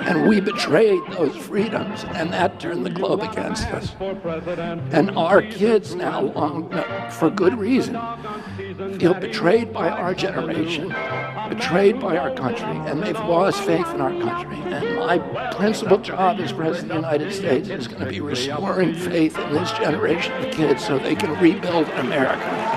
And we betrayed those freedoms, and that turned the globe against us. And our kids now, for good reason, feel betrayed by our generation, betrayed by our country, and they've lost faith in our country. And my principal job as President of the United States is going to be restoring faith in this generation of kids so they can rebuild America.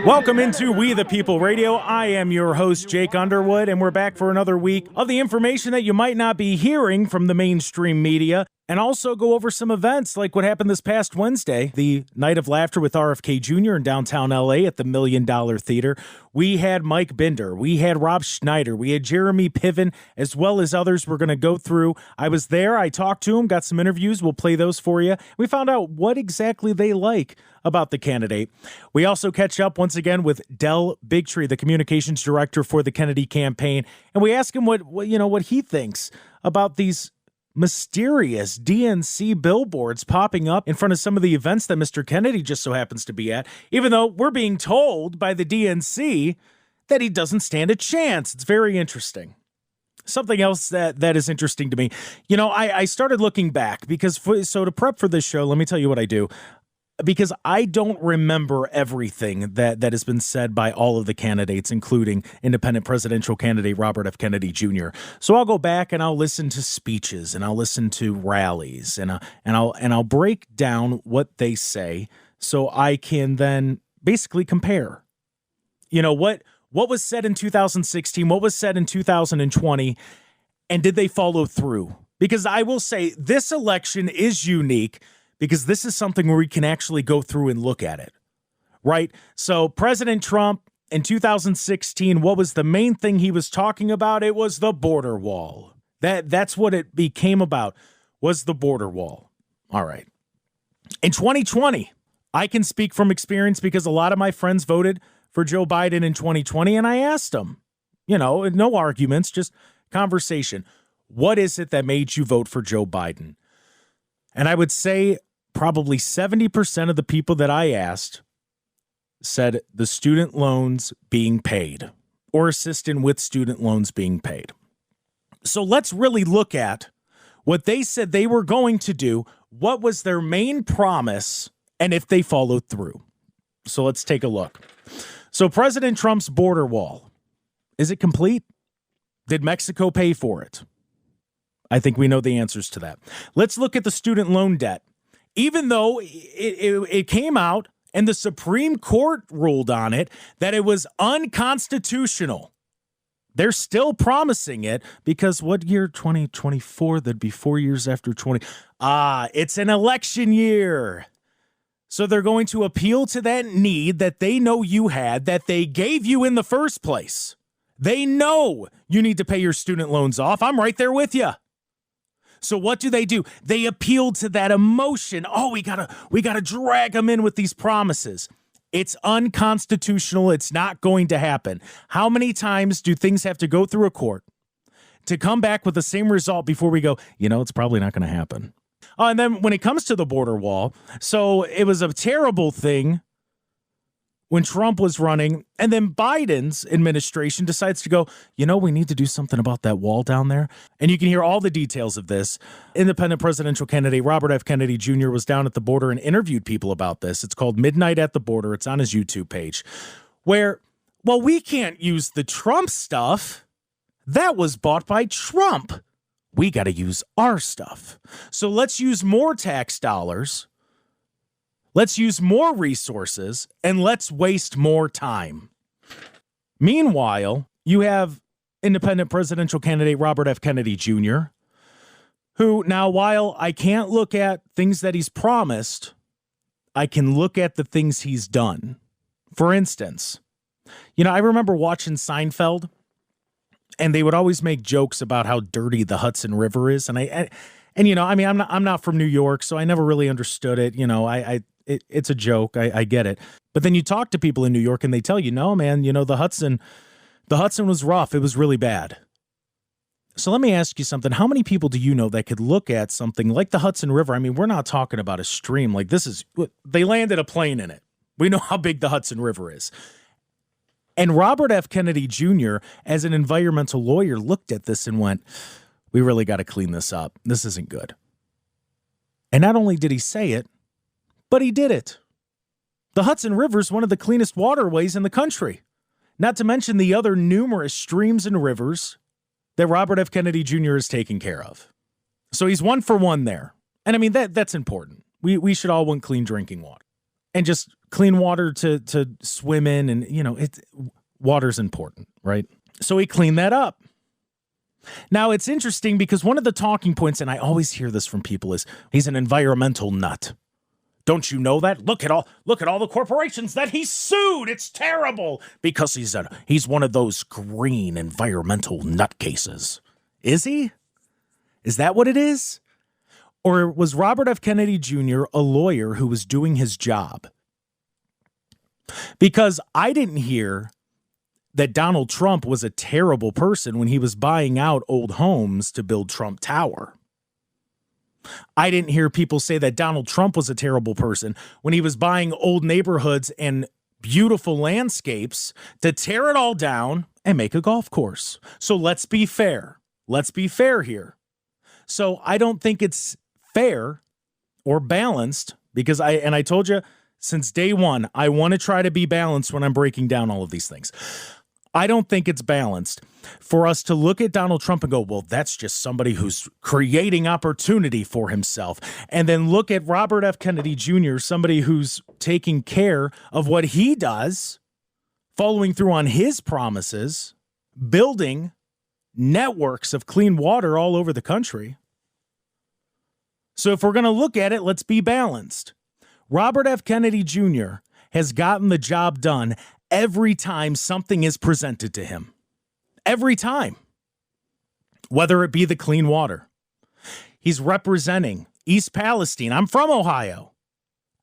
Welcome into We the People Radio. I am your host, Jake Underwood, and we're back for another week of the information that you might not be hearing from the mainstream media, and also go over some events like what happened this past Wednesday, the Night of Laughter with RFK Jr. in downtown LA at the $1 Million Theater. We had Mike Binder, we had Rob Schneider, we had Jeremy Piven, as well as others we're going to go through. I was there, I talked to him, got some interviews, we'll play those for you. We found out what exactly they like about the candidate. We also catch up once again with Del Bigtree, the communications director for the Kennedy campaign, and we ask him what he thinks about these mysterious DNC billboards popping up in front of some of the events that Mr. Kennedy just so happens to be at, even though we're being told by the DNC that he doesn't stand a chance. It's very interesting. Something else that is interesting to me, I started looking back because to prep for this show, let me tell you what I do. Because I don't remember everything that has been said by all of the candidates, including independent presidential candidate Robert F. Kennedy Jr. So I'll go back and I'll listen to speeches and I'll listen to rallies and I'll break down what they say so I can then basically compare. What was said in 2016, what was said in 2020, and did they follow through? Because I will say this election is unique, because this is something where we can actually go through and look at it, right? So President Trump in 2016, what was the main thing he was talking about? It was the border wall. That's what it became about, was the border wall. All right. In 2020, I can speak from experience because a lot of my friends voted for Joe Biden in 2020, and I asked them, no arguments, just conversation. What is it that made you vote for Joe Biden? And I would say probably 70% of the people that I asked said the student loans being paid or assisting with student loans being paid. So let's really look at what they said they were going to do, what was their main promise, and if they followed through. So let's take a look. So President Trump's border wall, is it complete? Did Mexico pay for it? I think we know the answers to that. Let's look at the student loan debt. Even though it came out and the Supreme Court ruled on it that it was unconstitutional, they're still promising it because what year? 2024? That'd be 4 years after 20. It's an election year. So they're going to appeal to that need that they know you had, that they gave you in the first place. They know you need to pay your student loans off. I'm right there with you. So what do? They appeal to that emotion. Oh, we gotta drag them in with these promises. It's unconstitutional. It's not going to happen. How many times do things have to go through a court to come back with the same result before we go, it's probably not going to happen? And then when it comes to the border wall, so it was a terrible thing when Trump was running, and then Biden's administration decides to go, we need to do something about that wall down there. And you can hear all the details of this. Independent presidential candidate Robert F. Kennedy Jr. was down at the border and interviewed people about this. It's called Midnight at the Border. It's on his YouTube page, where, we can't use the Trump stuff. That was bought by Trump. We got to use our stuff. So let's use more tax dollars. Let's use more resources, and let's waste more time. Meanwhile, you have independent presidential candidate Robert F. Kennedy Jr., who now, while I can't look at things that he's promised, I can look at the things he's done. For instance, I remember watching Seinfeld, and they would always make jokes about how dirty the Hudson River is. And I'm not from New York, so I never really understood it. It's a joke. I get it. But then you talk to people in New York and they tell you, no, man, the Hudson was rough. It was really bad. So let me ask you something. How many people do you know that could look at something like the Hudson River? I mean, we're not talking about a stream. Like they landed a plane in it. We know how big the Hudson River is. And Robert F. Kennedy Jr., as an environmental lawyer, looked at this and went, we really got to clean this up. This isn't good. And not only did he say it, but he did it. The Hudson River is one of the cleanest waterways in the country, not to mention the other numerous streams and rivers that Robert F. Kennedy Jr. is taking care of. So he's 1 for 1 there. And I mean, that's important. We should all want clean drinking water and just clean water to swim in. And, you know, water's important, right? So he cleaned that up. Now, it's interesting because one of the talking points, and I always hear this from people, is he's an environmental nut. Don't you know that? Look at all the corporations that he sued. It's terrible because he's one of those green environmental nutcases. Is he? Is that what it is? Or was Robert F. Kennedy Jr. a lawyer who was doing his job? Because I didn't hear that Donald Trump was a terrible person when he was buying out old homes to build Trump Tower. I didn't hear people say that Donald Trump was a terrible person when he was buying old neighborhoods and beautiful landscapes to tear it all down and make a golf course. So let's be fair. Let's be fair here. So I don't think it's fair or balanced because I told you since day one, I want to try to be balanced when I'm breaking down all of these things. I don't think it's balanced for us to look at Donald Trump and go, well, that's just somebody who's creating opportunity for himself. And then look at Robert F. Kennedy Jr., somebody who's taking care of what he does, following through on his promises, building networks of clean water all over the country. So if we're going to look at it, let's be balanced. Robert F. Kennedy Jr. has gotten the job done every time something is presented to him. Every time. Whether it be the clean water. He's representing East Palestine. I'm from Ohio.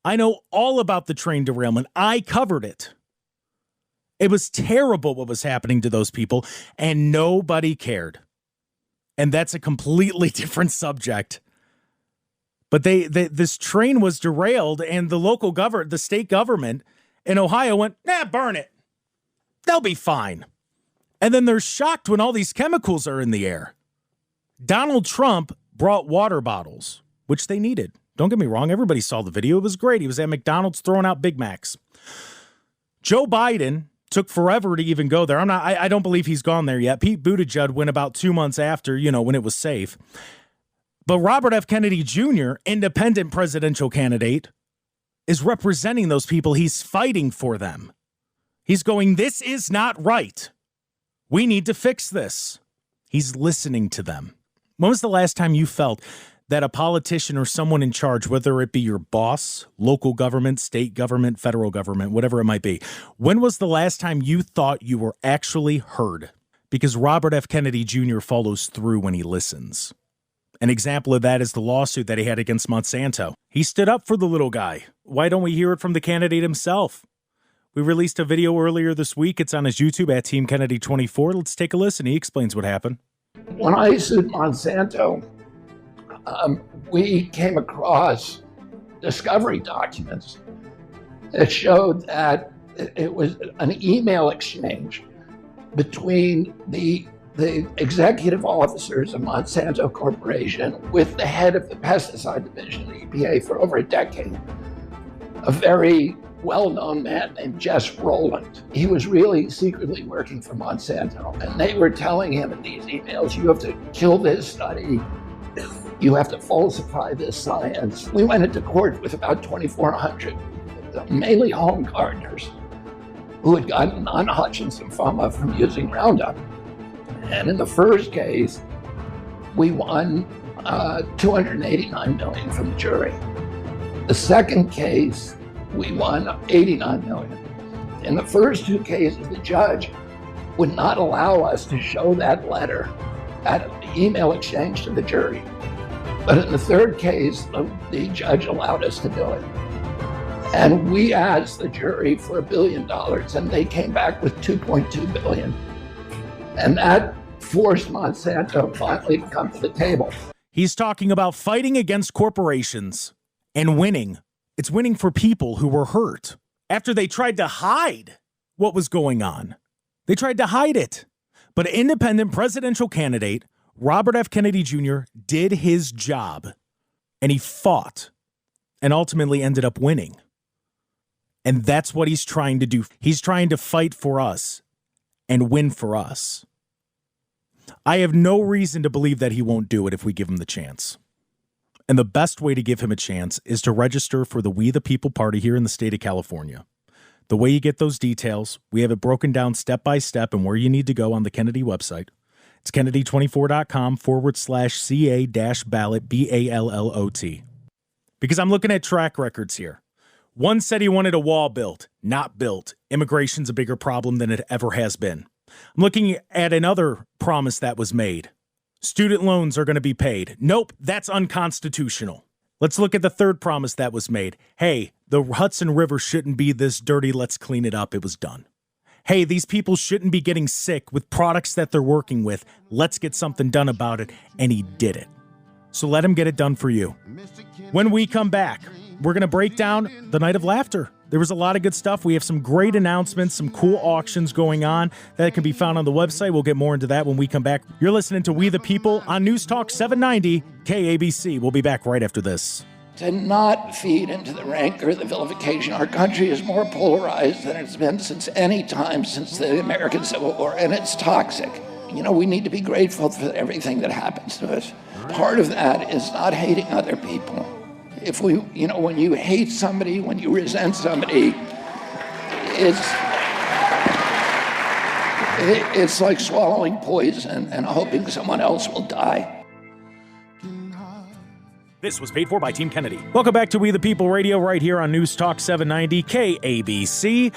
I know all about the train derailment. I covered it. It was terrible what was happening to those people, and nobody cared. And that's a completely different subject. But this train was derailed, and the state government in Ohio went, burn it. They'll be fine. And then they're shocked when all these chemicals are in the air. Donald Trump brought water bottles, which they needed. Don't get me wrong. Everybody saw the video. It was great. He was at McDonald's throwing out Big Macs. Joe Biden took forever to even go there. I don't believe he's gone there yet. Pete Buttigieg went about 2 months after, when it was safe. But Robert F. Kennedy Jr., independent presidential candidate, is representing those people. He's fighting for them. He's going, this is not right. We need to fix this. He's listening to them. When was the last time you felt that a politician or someone in charge, whether it be your boss, local government, state government, federal government, whatever it might be, when was the last time you thought you were actually heard? Because Robert F. Kennedy Jr. follows through when he listens. An example of that is the lawsuit that he had against Monsanto. He stood up for the little guy. Why don't we hear it from the candidate himself? We released a video earlier this week. It's on his YouTube at Team Kennedy 24. Let's take a listen. He explains what happened. When I sued Monsanto, we came across discovery documents that showed that it was an email exchange between the executive officers of Monsanto Corporation with the head of the pesticide division of the EPA for over a decade, a very well-known man named Jess Rowland. He was really secretly working for Monsanto, and they were telling him in these emails, you have to kill this study, you have to falsify this science. We went into court with about 2,400, mainly home gardeners, who had gotten non-Hodgkin's lymphoma from using Roundup. And in the first case, we won $289 million from the jury. The second case, we won $89 million. In the first two cases, the judge would not allow us to show that letter, that email exchange to the jury. But in the third case, the judge allowed us to do it. And we asked the jury for $1 billion, and they came back with $2.2 billion. And that forced Monsanto finally to come to the table. He's talking about fighting against corporations and winning. It's winning for people who were hurt after they tried to hide what was going on. They tried to hide it. But independent presidential candidate Robert F. Kennedy Jr. did his job, and he fought and ultimately ended up winning. And that's what he's trying to do. He's trying to fight for us and win for us. I have no reason to believe that he won't do it if we give him the chance. And the best way to give him a chance is to register for the We the People Party here in the state of California. The way you get those details, we have it broken down step by step and where you need to go on the Kennedy website. It's kennedy24.com/CA-ballot, BALLOT. Because I'm looking at track records here. One said he wanted a wall built, not built. Immigration's a bigger problem than it ever has been. I'm looking at another promise that was made. Student loans are going to be paid. Nope, that's unconstitutional. Let's look at the third promise that was made. Hey, the Hudson River shouldn't be this dirty. Let's clean it up. It was done. Hey, these people shouldn't be getting sick with products that they're working with. Let's get something done about it. And he did it. So let him get it done for you. When we come back, we're going to break down the Night of Laughter. There was a lot of good stuff. We have some great announcements, some cool auctions going on that can be found on the website. We'll get more into that when we come back. You're listening to We the People on News Talk 790 KABC. We'll be back right after this. To not feed into the rancor, the vilification. Our country is more polarized than it's been since any time since the American Civil War, and it's toxic. You know, we need to be grateful for everything that happens to us. Part of that is not hating other people. If we, when you hate somebody, when you resent somebody, it's like swallowing poison and hoping someone else will die. This was paid for by Team Kennedy. Welcome back to We the People Radio right here on News Talk 790 KABC.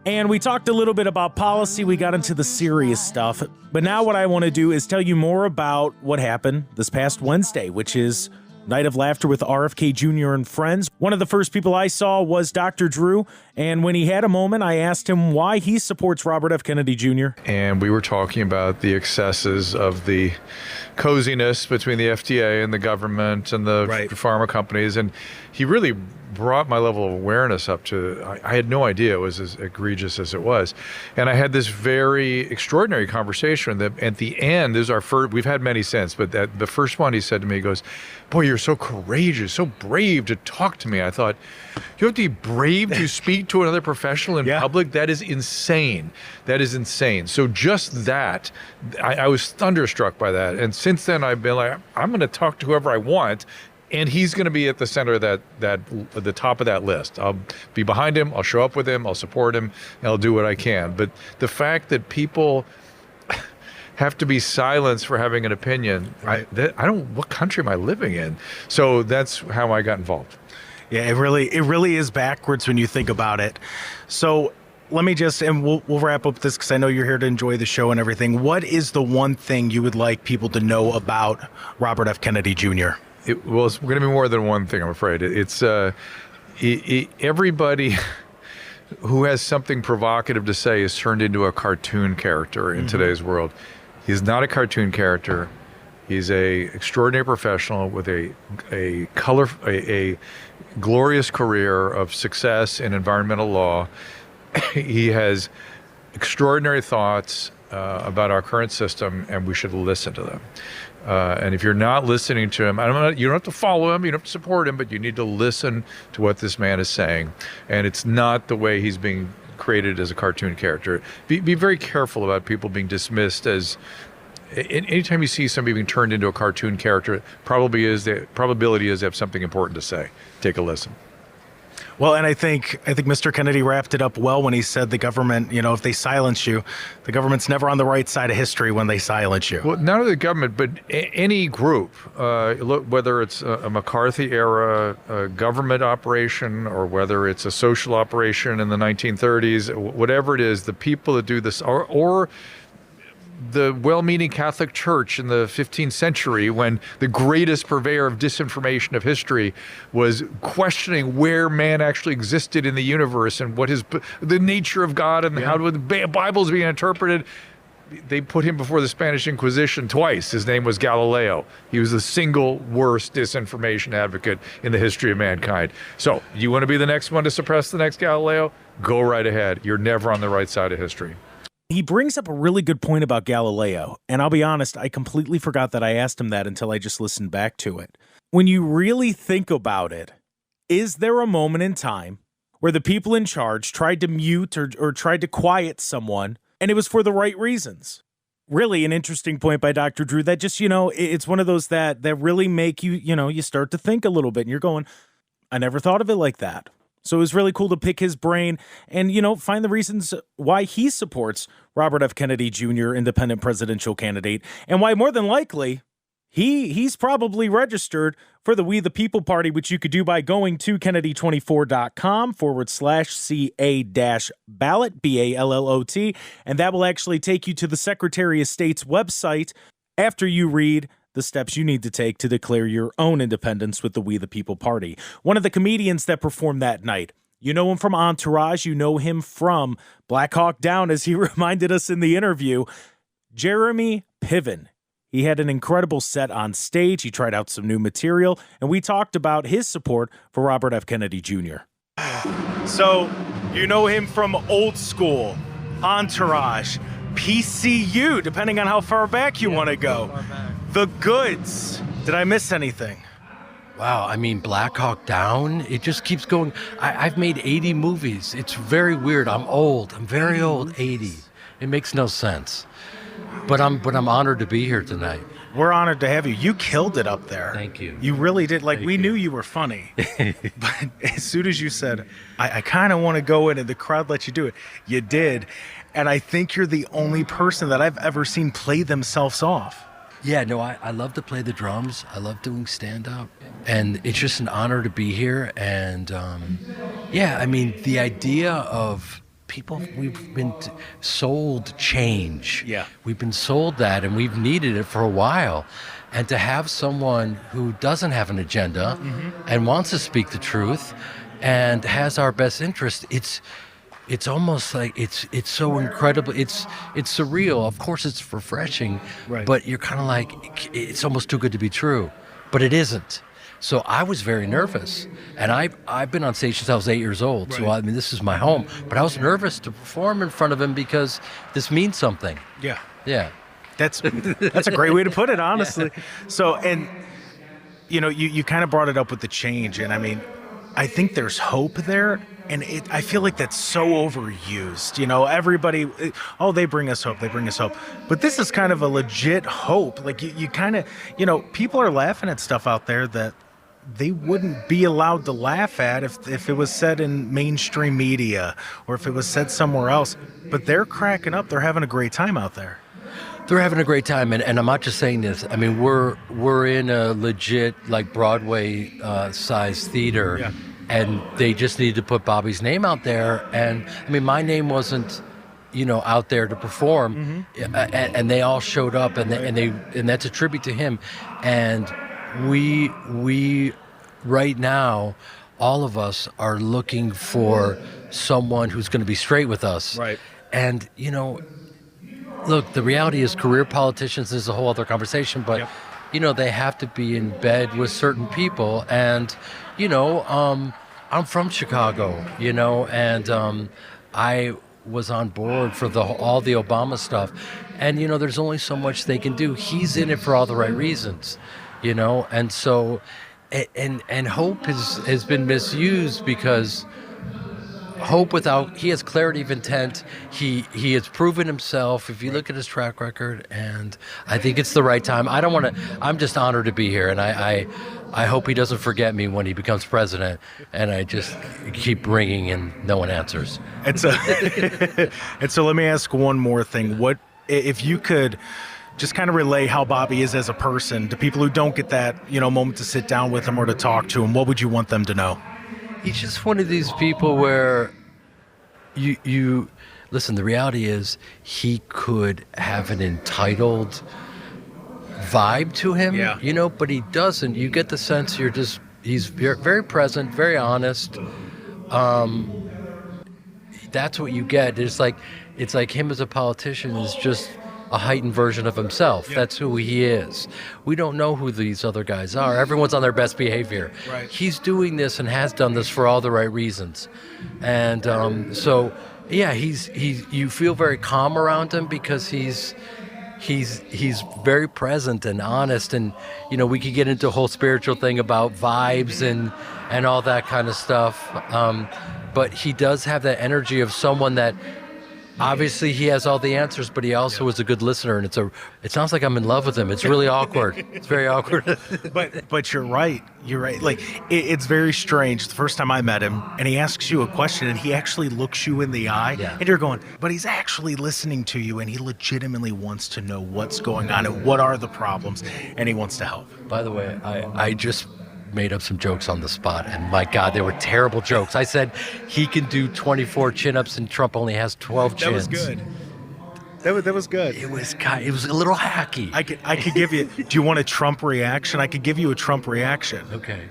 And we talked a little bit about policy. We got into the serious stuff. But now what I want to do is tell you more about what happened this past Wednesday, which is Night of Laughter with RFK Jr. and friends. One of the first people I saw was Dr. Drew, and when he had a moment, I asked him why he supports Robert F. Kennedy Jr. And we were talking about the excesses of the coziness between the FDA and the government and the pharma companies, and he really brought my level of awareness up to, I had no idea it was as egregious as it was. And I had this very extraordinary conversation that at the end, this is our first, we've had many since, but the first one he said to me, he goes, "Boy, you're so courageous, so brave to talk to me." I thought, you have to be brave to speak to another professional in public? That is insane. That is insane. So just that, I was thunderstruck by that. And since then, I've been like, I'm going to talk to whoever I want, and he's going to be at the center of the top of that list. I'll be behind him. I'll show up with him. I'll support him. And I'll do what I can. But the fact that people have to be silenced for having an opinion, what country am I living in? So that's how I got involved. Yeah, it really is backwards when you think about it. So let me just, and we'll wrap up this because I know you're here to enjoy the show and everything. What is the one thing you would like people to know about Robert F. Kennedy Jr.? It's going to be more than one thing, I'm afraid. It's everybody who has something provocative to say is turned into a cartoon character in today's world. He's not a cartoon character. He's a extraordinary professional with a glorious career of success in environmental law. He has extraordinary thoughts about our current system, and we should listen to them. And if you're not listening to him, you don't have to follow him, you don't have to support him, but you need to listen to what this man is saying. And it's not the way he's being created as a cartoon character. Be very careful about people being dismissed as. Anytime you see somebody being turned into a cartoon character, probability is they have something important to say. Take a listen. Well, and I think Mr. Kennedy wrapped it up well when he said the government, if they silence you, the government's never on the right side of history when they silence you. Well, not only the government, but any group, whether it's a McCarthy era government operation or whether it's a social operation in the 1930s, whatever it is, the people that do this or the well-meaning Catholic Church in the 15th century, when the greatest purveyor of disinformation of history was questioning where man actually existed in the universe and what the nature of God and how the Bible is being interpreted. They put him before the Spanish Inquisition twice. His name was Galileo. He was the single worst disinformation advocate in the history of mankind. So, you want to be the next one to suppress the next Galileo? Go right ahead. You're never on the right side of history. He brings up a really good point about Galileo, and I'll be honest, I completely forgot that I asked him that until I just listened back to it. When you really think about it, is there a moment in time where the people in charge tried to mute or tried to quiet someone, and it was for the right reasons? Really an interesting point by Dr. Drew that just, it's one of those that really make you, you start to think a little bit, and you're going, I never thought of it like that. So it was really cool to pick his brain and, find the reasons why he supports Robert F. Kennedy Jr., independent presidential candidate, and why more than likely he's probably registered for the We the People Party, which you could do by going to Kennedy24.com/CA-ballot, BALLOT, and that will actually take you to the Secretary of State's website after you read the steps you need to take to declare your own independence with the We the People Party. One of the comedians that performed that night, you know him from Entourage, you know him from Black Hawk Down, as he reminded us in the interview, Jeremy Piven. He had an incredible set on stage. He tried out some new material, and we talked about his support for Robert F. Kennedy Jr. So, you know him from Old School, Entourage, PCU, depending on how far back you want to go. The Goods. Did I miss anything? Wow, I mean, Black Hawk Down, it just keeps going. I've made 80 movies. It's very weird. I'm old. I'm very old, 80. It makes no sense. But I'm honored to be here tonight. We're honored to have you. You killed it up there. Thank you. You really did. We knew you were funny. But as soon as you said, I kind of want to go in and the crowd let you do it, you did. And I think you're the only person that I've ever seen play themselves off. Yeah, no, I love to play the drums. I love doing stand-up. And it's just an honor to be here. And, I mean, the idea of people, we've been sold change. Yeah. We've been sold that, and we've needed it for a while. And to have someone who doesn't have an agenda and wants to speak the truth and has our best interest, it's almost like it's so incredible. It's surreal. Of course, it's refreshing, right. But you're kind of like, it's almost too good to be true. But it isn't. So I was very nervous, and I've been on stage since I was 8 years old. Right. So I mean, this is my home. But I was nervous to perform in front of him because this means something. Yeah. Yeah. That's a great way to put it, honestly. Yeah. So, and you kind of brought it up with the change, and I mean, I think there's hope there, and I feel like that's so overused. Everybody, they bring us hope, but this is kind of a legit hope. Like you kind of, people are laughing at stuff out there that they wouldn't be allowed to laugh at if it was said in mainstream media or if it was said somewhere else. But they're cracking up. They're having a great time out there. They're having a great time, and I'm not just saying this. I mean, we're in a legit Broadway size theater, yeah. And they just needed to put Bobby's name out there. And I mean, my name wasn't, out there to perform, and they all showed up, and that's a tribute to him. And we right now, all of us are looking for someone who's going to be straight with us, right? And look, the reality is career politicians is a whole other conversation, but, yep. They have to be in bed with certain people. And, I'm from Chicago, and I was on board for all the Obama stuff. And, there's only so much they can do. He's in it for all the right reasons, and so, and hope has been misused because hope he has clarity of intent. He has proven himself if you look at his track record, and I think it's the right time. I'm just honored to be here, and I hope he doesn't forget me when he becomes president, and I just keep ringing and no one answers. And so let me ask one more thing. What if you could just kind of relay how Bobby is as a person to people who don't get that, moment to sit down with him or to talk to him, what would you want them to know? He's just one of these people where you listen, the reality is he could have an entitled vibe to him, yeah. But he doesn't. You get the sense he's very present, very honest. That's what you get. It's like him as a politician is just a heightened version of himself. That's who he is. We don't know who these other guys are. Everyone's on their best behavior. Right. He's doing this and has done this for all the right reasons. And so, yeah, you feel very calm around him because he's very present and honest, and we could get into a whole spiritual thing about vibes and all that kind of stuff. But he does have that energy of someone that obviously he has all the answers, but he also is a good listener, and it sounds like I'm in love with him. It's really awkward. It's very awkward. But you're right. You're right. Like, it's very strange. The first time I met him, and he asks you a question, and he actually looks you in the eye, and you're going, but he's actually listening to you, and he legitimately wants to know what's going on and what are the problems, and he wants to help. By the way, I just made up some jokes on the spot, and my God, they were terrible jokes. I said he can do 24 chin-ups and Trump only has 12 chins. That was good. That was good. It was a little hacky. I could give you. Do you want a Trump reaction? I could give you a Trump reaction. Okay.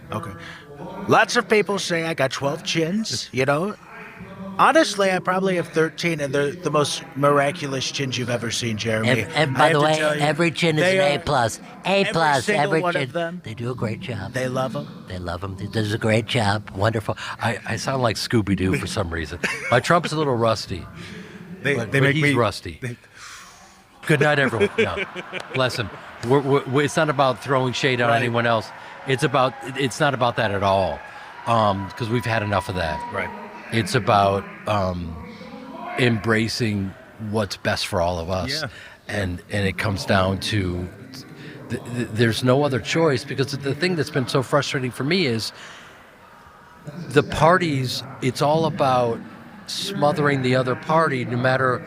Lots of people say I got 12 chins. Honestly, I probably have 13, and they're the most miraculous chins you've ever seen, Jeremy. And by the way, every chin is an A+. Every Every chin. of them. They do a great job. They love them. They love them. They do a great job. Wonderful. I sound like Scooby-Doo for some reason. My Trump's a little rusty. But He's rusty. Good night, everyone. No, bless him. It's not about throwing shade on anyone else. It's not about that at all, because we've had enough of that. Right. It's about embracing what's best for all of us, and it comes down to there's no other choice, because the thing that's been so frustrating for me is the parties. It's all about smothering the other party, no matter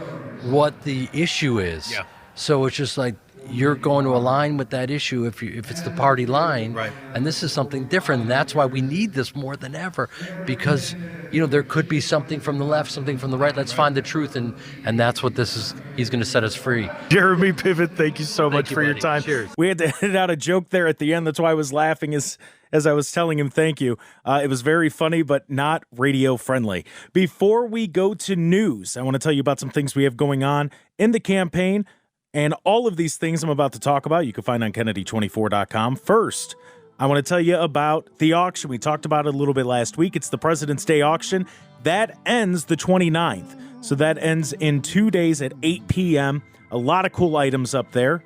what the issue is. Yeah. So it's just like you're going to align with that issue if it's the party line. Right. And this is something different. And that's why we need this more than ever, because there could be something from the left, something from the right. Let's find the truth, and that's what this is. He's going to set us free. Jeremy Piven, thank you so much for your time. Cheers. We had to edit out a joke there at the end. That's why I was laughing as I was telling him thank you. It was very funny, but not radio friendly. Before we go to news, I want to tell you about some things we have going on in the campaign. And all of these things I'm about to talk about, you can find on Kennedy24.com. First, I want to tell you about the auction. We talked about it a little bit last week. It's the President's Day auction. That ends the 29th. So that ends in 2 days at 8 p.m. A lot of cool items up there.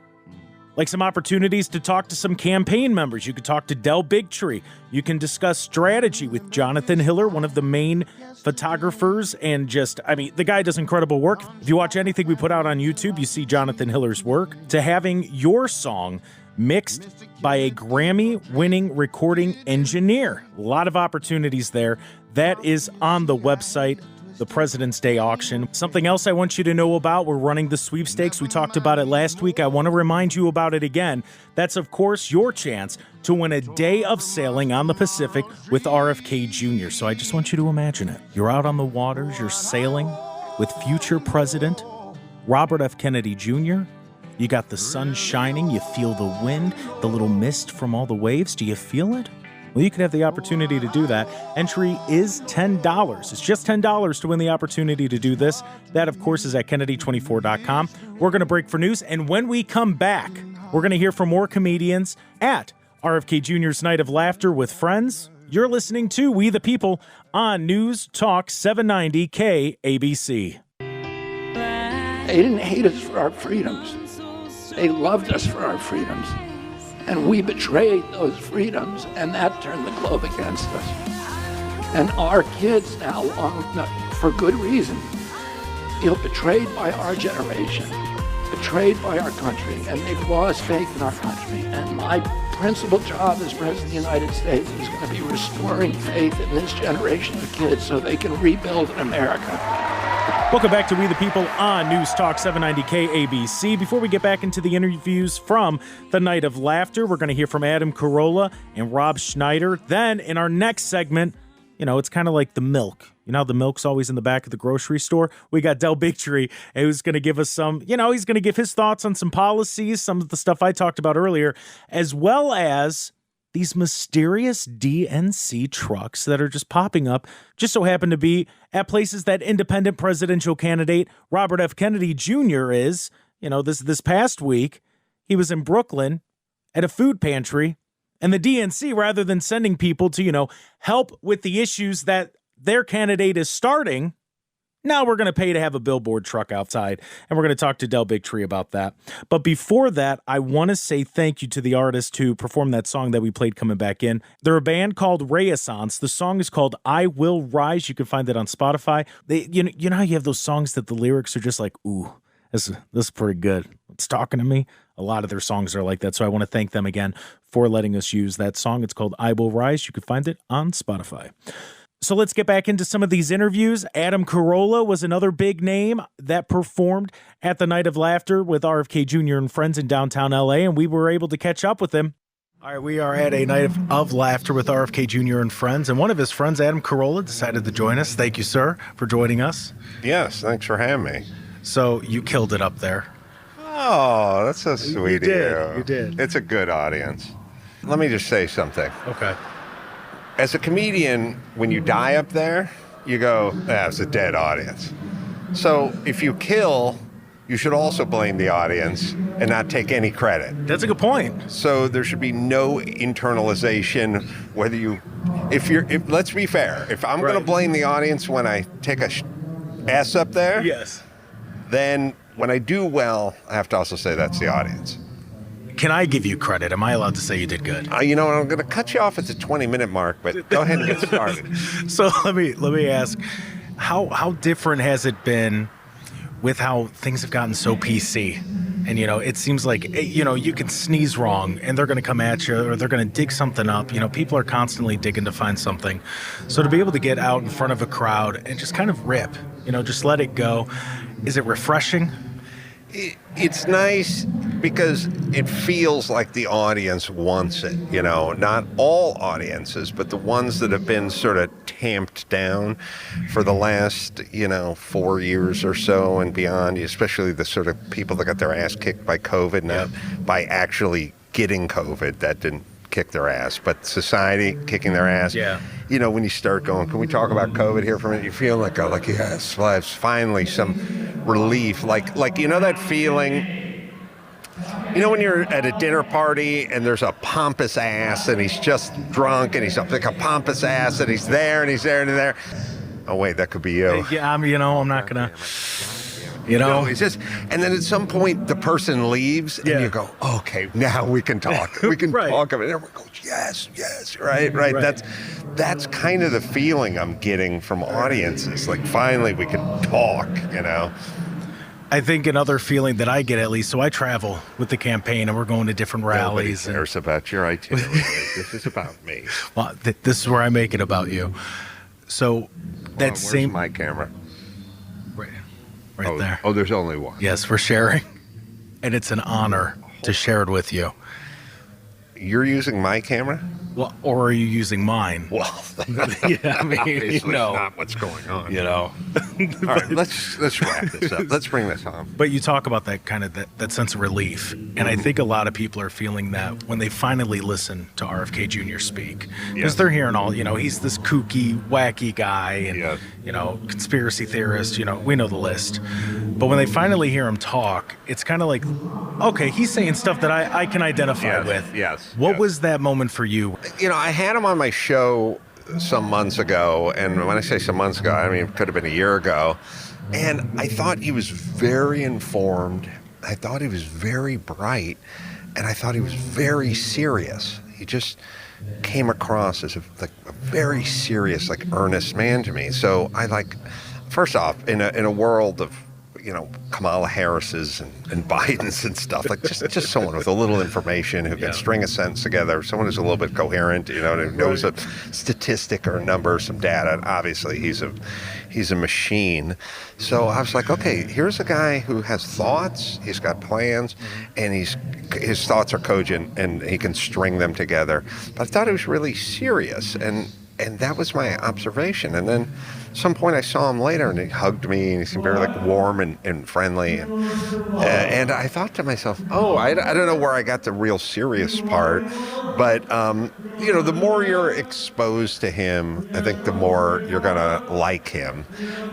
Like some opportunities to talk to some campaign members. You could talk to Del Bigtree. You can discuss strategy with Jonathan Hiller, one of the main photographers, and the guy does incredible work. If you watch anything we put out on YouTube, you see Jonathan Hiller's work. To having your song mixed by a Grammy-winning recording engineer. A lot of opportunities there. That is on the website, the President's Day auction. Something else I want you to know about, we're running the sweepstakes. We talked about it last week. I want to remind you about it again. That's, of course, your chance to win a day of sailing on the Pacific with RFK Jr. So I just want you to imagine it. You're out on the waters, you're sailing with future President Robert F. Kennedy Jr. You got the sun shining, you feel the wind, the little mist from all the waves. Do you feel it? Well, you could have the opportunity to do that. Entry is $10. It's just $10 to win the opportunity to do this. That, of course, is at Kennedy24.com. We're going to break for news, and when we come back, we're going to hear from more comedians at RFK Jr.'s Night of Laughter with Friends. You're listening to We the People on News Talk 790 KABC. They didn't hate us for our freedoms. They loved us for our freedoms. And we betrayed those freedoms, and that turned the globe against us. And our kids now, for good reason, feel betrayed by our generation, betrayed by our country, and they've lost faith in our country. And my principal job as President of the United States is going to be restoring faith in this generation of kids so they can rebuild America. Welcome back to We the People on News Talk 790 KABC. Before we get back into the interviews from the Night of Laughter, we're going to hear from Adam Carolla and Rob Schneider. Then in our next segment, it's kind of like the milk. The milk's always in the back of the grocery store. We got Del Bigtree, who's going to give us some, he's going to give his thoughts on some policies, some of the stuff I talked about earlier, as well as these mysterious DNC trucks that are just popping up, just so happen to be at places that independent presidential candidate Robert F. Kennedy Jr. is, this past week, he was in Brooklyn at a food pantry, and the DNC, rather than sending people to, help with the issues that their candidate is starting, now we're going to pay to have a billboard truck outside, and we're going to talk to Del Bigtree about that. But before that, I want to say thank you to the artist who performed that song that we played coming back in. They're a band called Renaissance. The song is called I Will Rise. You can find it on Spotify. You know how you have those songs that the lyrics are just like, ooh, this is pretty good. It's talking to me. A lot of their songs are like that, so I want to thank them again for letting us use that song. It's called I Will Rise. You can find it on Spotify. So let's get back into some of these interviews. Adam Carolla was another big name that performed at the Night of Laughter with RFK Jr. and friends in downtown LA, and we were able to catch up with him. All right, we are at a Night of Laughter with RFK Jr. and friends, and one of his friends, Adam Carolla, decided to join us. Thank you, sir, for joining us. Yes, thanks for having me. So you killed it up there. Oh, that's so sweet of you. You did. It's a good audience. Let me just say something. Okay. As a comedian, when you die up there, you go, it's a dead audience. So if you kill, you should also blame the audience and not take any credit. That's a good point. So there should be no internalization, whether let's be fair. If I'm going to blame the audience when I take a ass up there, yes, then when I do well, I have to also say that's the audience. Can I give you credit? Am I allowed to say you did good? I'm going to cut you off at the 20-minute mark, but go ahead and get started. So let me ask, how different has it been with how things have gotten so PC? And, it seems like, you can sneeze wrong and they're going to come at you or they're going to dig something up. People are constantly digging to find something. So to be able to get out in front of a crowd and just kind of rip, just let it go. Is it refreshing? It's nice because it feels like the audience wants it, not all audiences, but the ones that have been sort of tamped down for the last, 4 years or so and beyond, especially the sort of people that got their ass kicked by COVID, not by actually getting COVID. That didn't kick their ass, but society kicking their ass. Yeah. When you start going, can we talk about COVID here for a minute? You feel like, yes, well, it's finally some relief. Like that feeling, when you're at a dinner party and there's a pompous ass and he's just drunk and he's like a pompous ass and he's there and he's there and there. Oh, wait, that could be you. Yeah, I'm not going to... It's just, and then at some point the person leaves and you go, okay, now we can talk. We can talk of it. And everyone goes, yes, right. That's kind of the feeling I'm getting from audiences. Like finally we can talk, I think another feeling that I get, at least, so I travel with the campaign and we're going to different rallies. Nobody cares about your itinerary. This is about me. Well, this is where I make it about you. So where's my camera? Right there. Oh, there's only one. Yes, we're sharing. And it's an honor to share it with you. You're using my camera? Well, or are you using mine? Well, obviously not what's going on. All right, let's wrap this up. Let's bring this home. But you talk about that kind of that sense of relief. And I think a lot of people are feeling that when they finally listen to RFK Jr. speak. Because they're hearing all, he's this kooky, wacky guy and, conspiracy theorist, we know the list. But when they finally hear him talk, it's kind of like, okay, he's saying stuff that I can identify with. Yes. What was that moment for you? I had him on my show some months ago, and when I say some months ago, I mean, it could have been a year ago, and I thought he was very informed, I thought he was very bright, and I thought he was very serious. He just came across as a very serious, earnest man to me. So first off, in a world of Kamala Harris's and Biden's and stuff, just someone with a little information who can string a sentence together, someone who's a little bit coherent, who knows a statistic or a number, some data. Obviously, he's a machine. So I was like, okay, here's a guy who has thoughts, he's got plans, and his thoughts are cogent, and he can string them together. But I thought he was really serious, and that was my observation. And then at some point I saw him later and he hugged me and he seemed very warm and friendly. And I thought to myself, I don't know where I got the real serious part, but the more you're exposed to him, I think the more you're going to like him.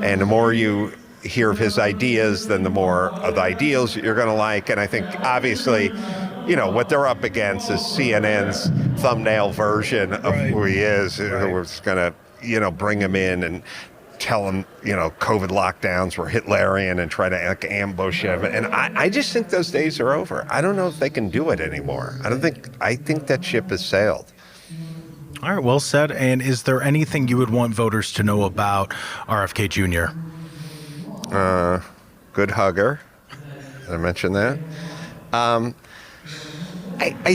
And the more you hear of his ideas, then the more of the ideals you're going to like. And I think, obviously, what they're up against is CNN's thumbnail version of who he is, who was going to, bring him in and tell him, COVID lockdowns were Hitlerian and try to ambush him. And I just think those days are over. I don't know if they can do it anymore. I think that ship has sailed. All right, well said. And is there anything you would want voters to know about RFK Jr.? Good hugger. Did I mention that? I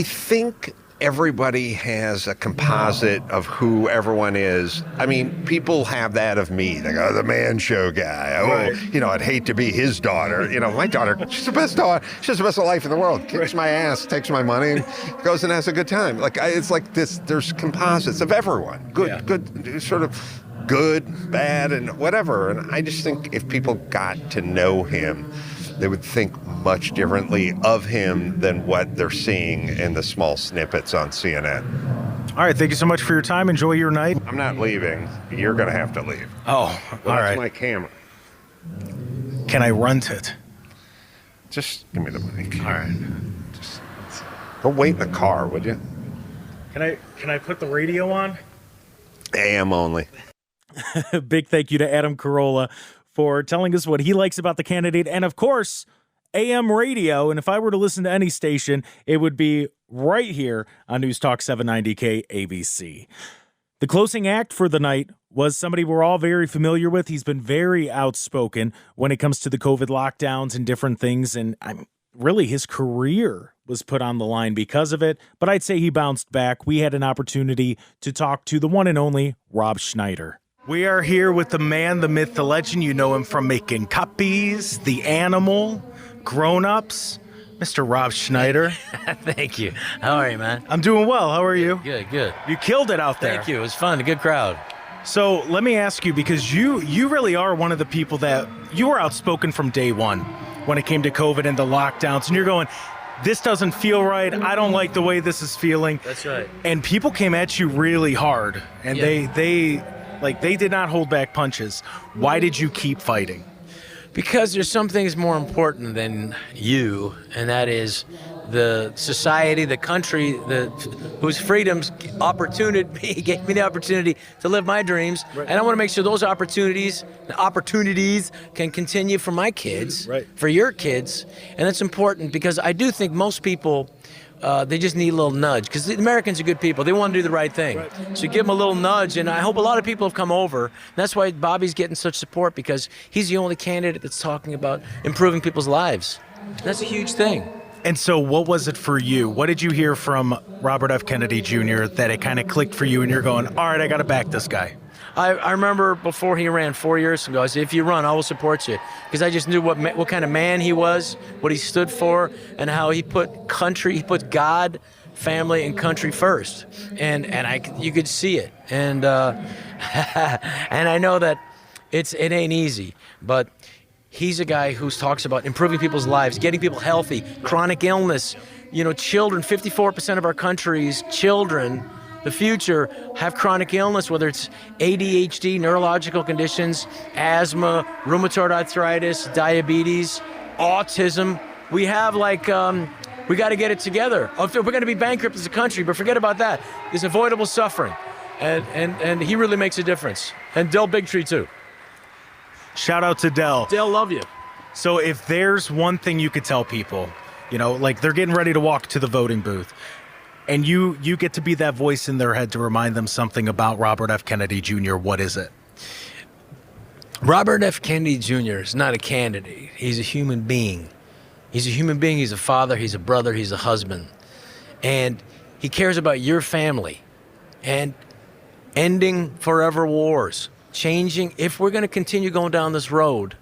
think everybody has a composite of who everyone is. I mean, people have that of me. They go, the man show guy. Oh, I'd hate to be his daughter. My daughter, she's the best daughter. She has the best life in the world. Kicks my ass, takes my money, and goes and has a good time. It's like this. There's composites of everyone. Good, sort of good, bad, and whatever. And I just think if people got to know him, they would think much differently of him than what they're seeing in the small snippets on CNN. All right, thank you so much for your time. Enjoy your night. I'm not leaving. You're going to have to leave. Oh, all right. That's my camera. Can I rent it? Just give me the money. All right. Just go wait in the car, would you? Can I put the radio on? AM only. Big thank you to Adam Carolla for telling us what he likes about the candidate. And of course, AM radio. And if I were to listen to any station, it would be right here on News Talk 790 KABC. The closing act for the night was somebody we're all very familiar with. He's been very outspoken when it comes to the COVID lockdowns and different things. And really, his career was put on the line because of it. But I'd say he bounced back. We had an opportunity to talk to the one and only Rob Schneider. We are here with the man, the myth, the legend. You know him from making Cuppies, The Animal, Grown Ups, Mr. Rob Schneider. Thank you. How are you, man? I'm doing well. How are you? Good. You killed it out there. Thank you. It was fun. A good crowd. So let me ask you, because you really are one of the people that you were outspoken from day one when it came to COVID and the lockdowns. And you're going, this doesn't feel right. I don't like the way this is feeling. That's right. And people came at you really hard. And they did not hold back punches. Why did you keep fighting? Because there's some things more important than you, and that is the society, the country, whose freedoms gave me the opportunity to live my dreams. Right. And I want to make sure those opportunities can continue for my kids, for your kids. And that's important because I do think most people, they just need a little nudge, because the Americans are good people. They want to do the right thing. So you give them a little nudge, and I hope a lot of people have come over. And that's why Bobby's getting such support, because he's the only candidate that's talking about improving people's lives. That's a huge thing. And so what was it for you? What did you hear from Robert F. Kennedy Jr. that it kind of clicked for you and you're going, all right, I got to back this guy? I remember before he ran 4 years ago, I said, if you run, I will support you. Because I just knew what kind of man he was, what he stood for, and how he put God, family, and country first. And you could see it. And and I know that it ain't easy, but he's a guy who talks about improving people's lives, getting people healthy, chronic illness. Children, 54% of our country's children, the future, have chronic illness, whether it's ADHD, neurological conditions, asthma, rheumatoid arthritis, diabetes, autism. We have we got to get it together. We're going to be bankrupt as a country, but forget about that. There's avoidable suffering, and he really makes a difference. And Del Bigtree too. Shout out to Del. Del, love you. So if there's one thing you could tell people, they're getting ready to walk to the voting booth, and you get to be that voice in their head to remind them something about Robert F. Kennedy Jr., what is it? Robert F. Kennedy Jr. is not a candidate. He's a human being. He's a human being. He's a father. He's a brother. He's a husband. And he cares about your family and ending forever wars. Changing, if we're going to continue going down this road,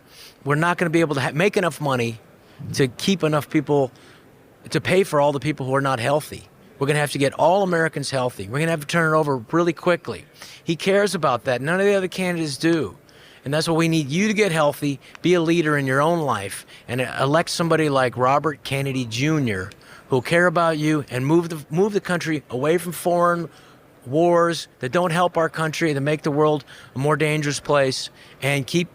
we're not going to be able to make enough money to keep enough people to pay for all the people who are not healthy. We're going to have to get all Americans healthy. We're going to have to turn it over really quickly. He cares about that. None of the other candidates do. And that's why we need you to get healthy, be a leader in your own life, and elect somebody like Robert Kennedy Jr., who'll care about you and move the country away from foreign wars that don't help our country, that make the world a more dangerous place, and keep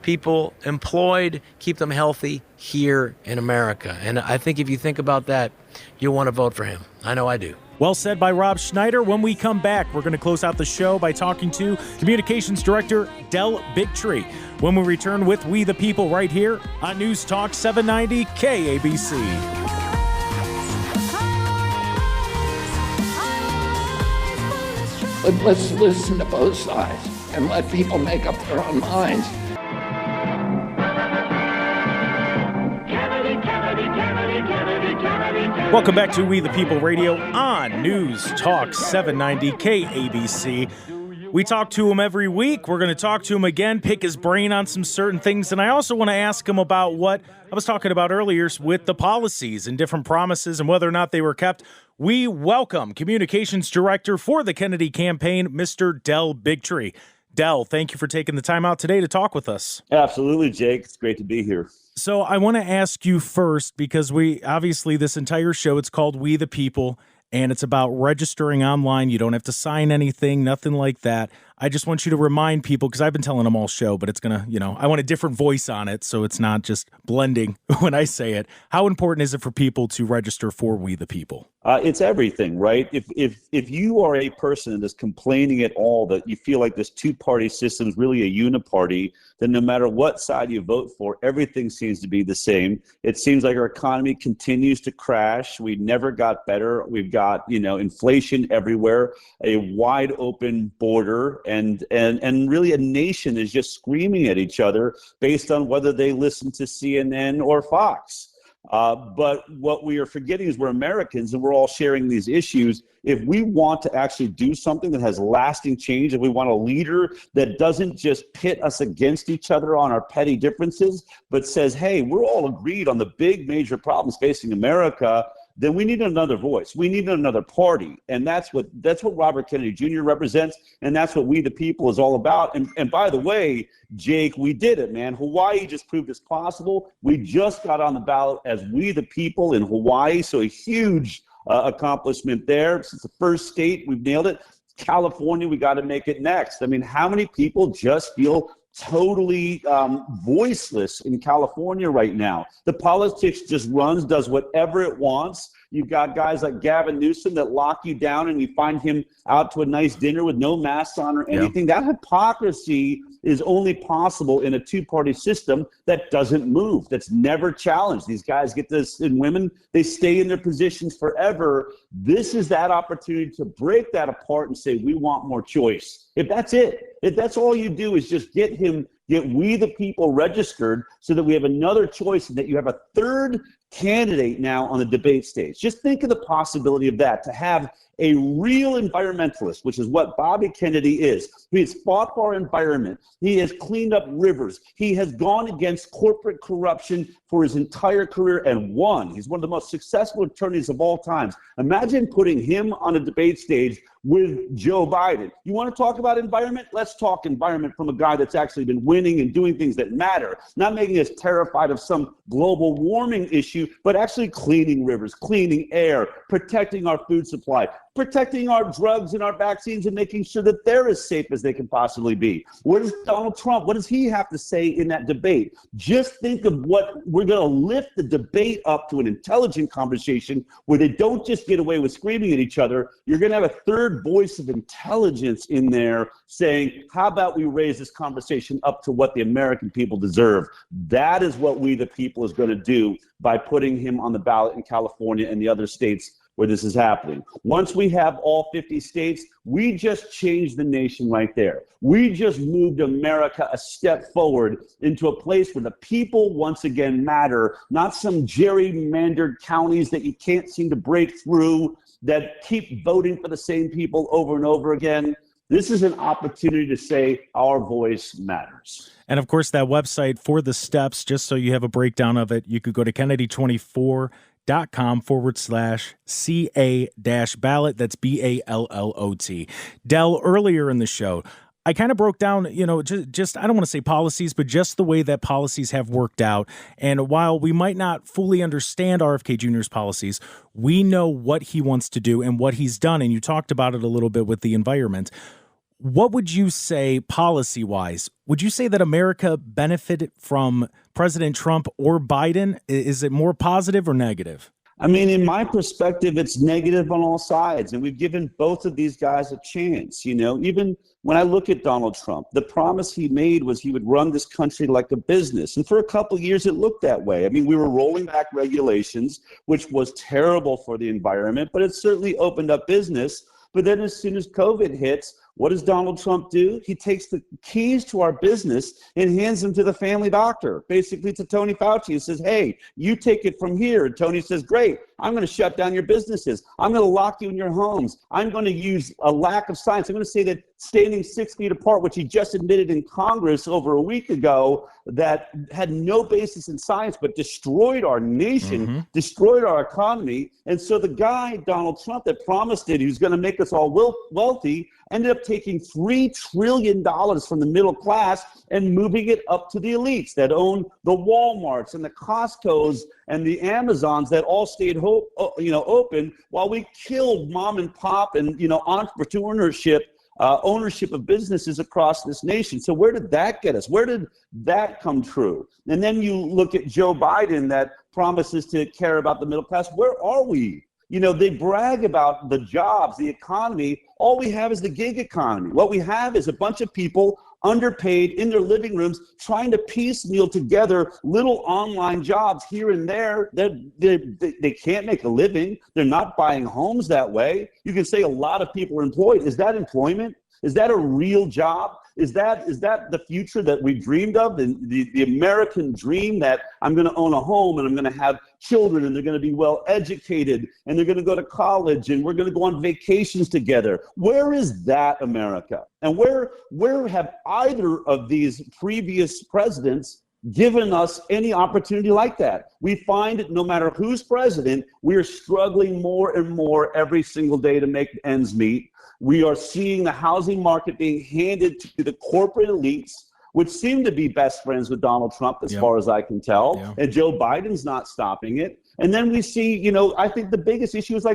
people employed, keep them healthy here in America. And I think if you think about that, you'll want to vote for him. I know I do. Well said by Rob Schneider. When we come back, we're going to close out the show by talking to Communications Director Del Bigtree. When we return with We the People right here on News Talk 790 KABC. But let's listen to both sides and let people make up their own minds. Welcome back to We the People Radio on News Talk 790 KABC. We talk to him every week. We're going to talk to him again, pick his brain on some certain things. And I also want to ask him about what I was talking about earlier with the policies and different promises and whether or not they were kept. We welcome Communications Director for the Kennedy campaign, Mr. Del Bigtree. Del, thank you for taking the time out today to talk with us. Absolutely, Jake. It's great to be here. So I want to ask you first, because we obviously this entire show, it's called We the People, and it's about registering online. You don't have to sign anything, nothing like that. I just want you to remind people, because I've been telling them all show, but it's going to, I want a different voice on it, so it's not just blending when I say it. How important is it for people to register for We the People? It's everything, right? If you are a person that's complaining at all that you feel like this two-party system is really a uniparty, then no matter what side you vote for, everything seems to be the same. It seems like our economy continues to crash. We never got better. We've got, inflation everywhere, a wide open border, and really a nation is just screaming at each other based on whether they listen to CNN or Fox. But what we are forgetting is we're Americans and we're all sharing these issues. If we want to actually do something that has lasting change, if we want a leader that doesn't just pit us against each other on our petty differences, but says, hey, we're all agreed on the big major problems facing America, then we need another voice. We need another party. And that's what Robert Kennedy Jr. represents, and that's what We the People is all about. And by the way, Jake, we did it, man. Hawaii just proved it's possible. We just got on the ballot as We the People in Hawaii, so a huge accomplishment there. It's the first state. We've nailed it. California, we got to make it next. I mean, how many people just feel totally voiceless in California right now? The politics just does whatever it wants. You've got guys like Gavin Newsom that lock you down and you find him out to a nice dinner with no mask on or anything. Yeah. That hypocrisy is only possible in a two-party system that doesn't move, that's never challenged. These guys get this, and women, they stay in their positions forever. This is that opportunity to break that apart and say, we want more choice. If that's it, if that's all you do is just get We the People registered so that we have another choice and that you have a third candidate now on the debate stage. Just think of the possibility of that, to have a real environmentalist, which is what Bobby Kennedy is. He has fought for our environment. He has cleaned up rivers. He has gone against corporate corruption for his entire career and won. He's one of the most successful attorneys of all times. Imagine putting him on a debate stage with Joe Biden. You want to talk about environment? Let's talk environment from a guy that's actually been winning and doing things that matter, not making us terrified of some global warming issue, but actually cleaning rivers, cleaning air, protecting our food supply, protecting our drugs and our vaccines, and making sure that they're as safe as they can possibly be. What does Donald Trump, what does he have to say in that debate? Just think of what we're going to lift the debate up to, an intelligent conversation where they don't just get away with screaming at each other. You're going to have a third voice of intelligence in there saying, how about we raise this conversation up to what the American people deserve? That is what We the People is going to do by putting him on the ballot in California and the other states where this is happening. Once we have all 50 states, we just changed the nation right there. We just moved America a step forward into a place where the people once again matter, not some gerrymandered counties that you can't seem to break through, that keep voting for the same people over and over again. This is an opportunity to say our voice matters. And of course, that website for the steps, just so you have a breakdown of it, you could go to Kennedy24.com/CA-ballot. That's BALLOT. Del, earlier in the show, I kind of broke down, just I don't want to say policies, but just the way that policies have worked out. And while we might not fully understand RFK Jr.'s policies, we know what he wants to do and what he's done. And you talked about it a little bit with the environment. what would you say policy-wise? Would you say that America benefited from President Trump or Biden? Is it more positive or negative? I mean, in my perspective, it's negative on all sides, and we've given both of these guys a chance. Even when I look at Donald Trump, the promise he made was he would run this country like a business. And for a couple of years, it looked that way. I mean, we were rolling back regulations, which was terrible for the environment, but it certainly opened up business. But then as soon as COVID hits, what does Donald Trump do? He takes the keys to our business and hands them to the family doctor, basically to Tony Fauci, and says, hey, you take it from here. And Tony says, great, I'm going to shut down your businesses. I'm going to lock you in your homes. I'm going to use a lack of science. I'm going to say that standing 6 feet apart, which he just admitted in Congress over a week ago, that had no basis in science, but destroyed our nation, destroyed our economy. And so the guy, Donald Trump, that promised it, he was going to make us all wealthy, ended up taking $3 trillion from the middle class and moving it up to the elites that own the Walmarts and the Costcos and the Amazons that all stayed open, while we killed mom and pop and entrepreneurship, ownership of businesses across this nation. So where did that get us? Where did that come true? And then you look at Joe Biden that promises to care about the middle class. Where are we? They brag about the jobs, the economy. All we have is the gig economy. What we have is a bunch of people underpaid in their living rooms trying to piecemeal together little online jobs here and there. They can't make a living. They're not buying homes that way. You can say a lot of people are employed. Is that employment? Is that a real job? Is that the future that we dreamed of, the American dream that I'm going to own a home and I'm going to have children and they're going to be well educated and they're going to go to college and we're going to go on vacations together? Where is that America? And where have either of these previous presidents given us any opportunity like that? We find no matter who's president, we are struggling more and more every single day to make ends meet. We are seeing the housing market being handed to the corporate elites, which seem to be best friends with Donald Trump, as far as I can tell. Yeah. And Joe Biden's not stopping it. And then we see, I think the biggest issue is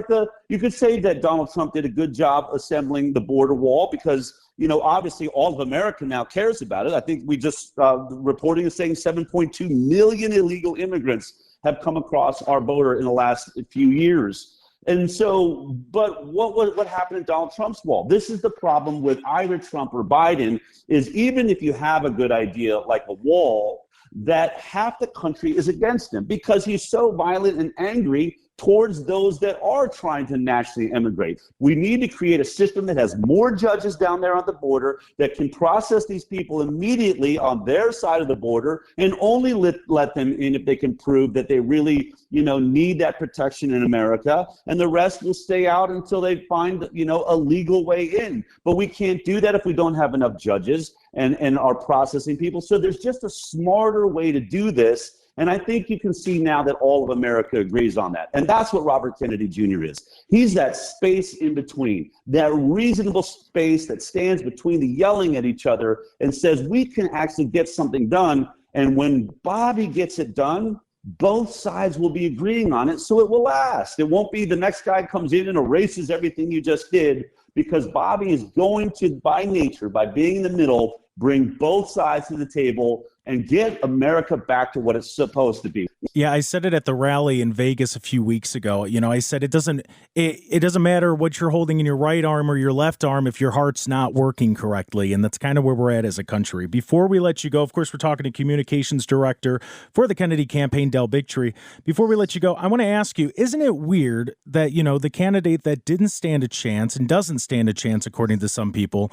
you could say that Donald Trump did a good job assembling the border wall because, obviously all of America now cares about it. I think we just, reporting is saying 7.2 million illegal immigrants have come across our border in the last few years. And so, but what happened in Donald Trump's wall? This is the problem with either Trump or Biden, is even if you have a good idea like a wall, that half the country is against him because he's so violent and angry towards those that are trying to nationally immigrate. We need to create a system that has more judges down there on the border that can process these people immediately on their side of the border and only let them in if they can prove that they really, need that protection in America, and the rest will stay out until they find, a legal way in. But we can't do that if we don't have enough judges and are processing people. So there's just a smarter way to do this. And I think you can see now that all of America agrees on that. And that's what Robert Kennedy Jr. is. He's that space in between, that reasonable space that stands between the yelling at each other and says, we can actually get something done. And when Bobby gets it done, both sides will be agreeing on it, so it will last. It won't be the next guy comes in and erases everything you just did, because Bobby is going to, by nature, by being in the middle, bring both sides to the table and get America back to what it's supposed to be. Yeah, I said it at the rally in Vegas a few weeks ago. I said it doesn't matter what you're holding in your right arm or your left arm if your heart's not working correctly, and that's kind of where we're at as a country. Before we let you go, of course, we're talking to communications director for the Kennedy campaign, Del Bigtree. Before we let you go, I want to ask you, isn't it weird that, the candidate that didn't stand a chance and doesn't stand a chance, according to some people,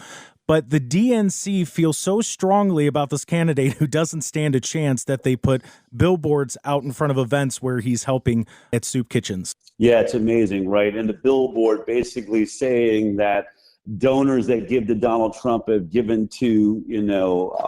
but the DNC feels so strongly about this candidate who doesn't stand a chance that they put billboards out in front of events where he's helping at soup kitchens? Yeah, it's amazing, right? And the billboard basically saying that donors that give to Donald Trump have given to,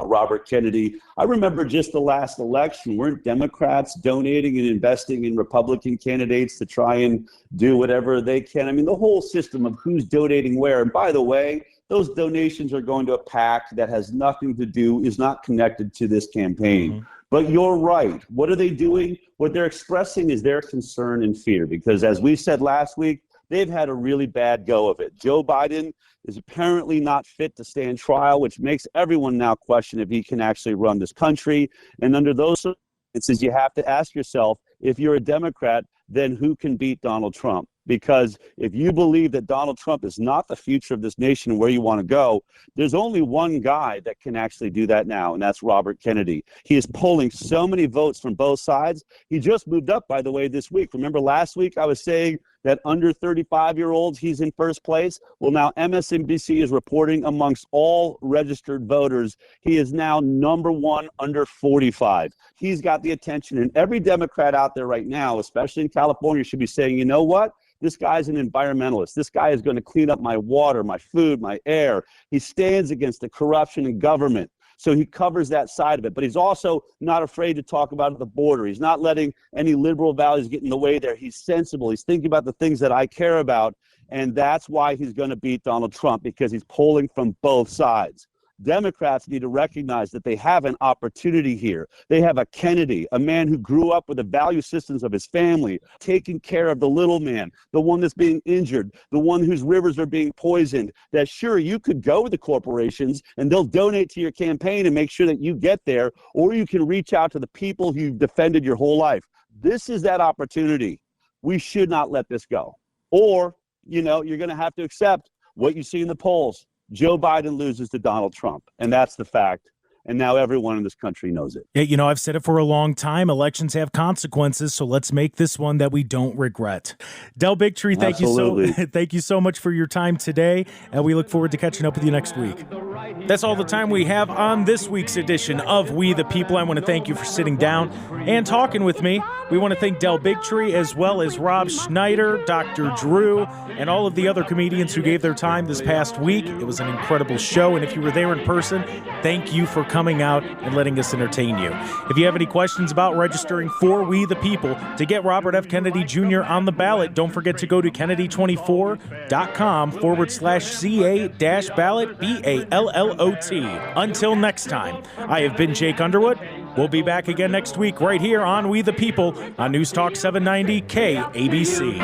Robert Kennedy. I remember just the last election, weren't Democrats donating and investing in Republican candidates to try and do whatever they can? I mean, the whole system of who's donating where. And by the way, those donations are going to a PAC that has nothing to do, is not connected to this campaign. Mm-hmm. But you're right. What are they doing? What they're expressing is their concern and fear, because as we said last week, they've had a really bad go of it. Joe Biden is apparently not fit to stand trial, which makes everyone now question if he can actually run this country. And under those circumstances, you have to ask yourself, if you're a Democrat, then who can beat Donald Trump? Because if you believe that Donald Trump is not the future of this nation and where you want to go, there's only one guy that can actually do that now, and that's Robert Kennedy. He is polling so many votes from both sides. He just moved up, by the way, this week. Remember last week I was saying that under 35-year-olds, he's in first place? Well, now MSNBC is reporting amongst all registered voters, he is now number one under 45. He's got the attention, and every Democrat out there right now, especially in California, should be saying, you know what? This guy's an environmentalist. This guy is going to clean up my water, my food, my air. He stands against the corruption in government. So he covers that side of it. But he's also not afraid to talk about the border. He's not letting any liberal values get in the way there. He's sensible. He's thinking about the things that I care about. And that's why he's going to beat Donald Trump, because he's polling from both sides. Democrats need to recognize that they have an opportunity here. They have a Kennedy, a man who grew up with the value systems of his family, taking care of the little man, the one that's being injured, the one whose rivers are being poisoned, that sure, you could go with the corporations and they'll donate to your campaign and make sure that you get there, or you can reach out to the people who you've defended your whole life. This is that opportunity. We should not let this go. Or, you're going to have to accept what you see in the polls. Joe Biden loses to Donald Trump, and that's the fact. And now everyone in this country knows it. Yeah, I've said it for a long time. Elections have consequences, so let's make this one that we don't regret. Del Bigtree, thank you so much for your time today, and we look forward to catching up with you next week. That's all the time we have on this week's edition of We the People. I want to thank you for sitting down and talking with me. We want to thank Del Bigtree, as well as Rob Schneider, Dr. Drew, and all of the other comedians who gave their time this past week. It was an incredible show, and if you were there in person, thank you for coming out and letting us entertain you. If you have any questions about registering for We the People to get Robert F. Kennedy Jr. on the ballot, don't forget to go to Kennedy24.com/CA-ballot, BALLOT. Until next time, I have been Jake Underwood. We'll be back again next week right here on We the People on News Talk 790 KABC.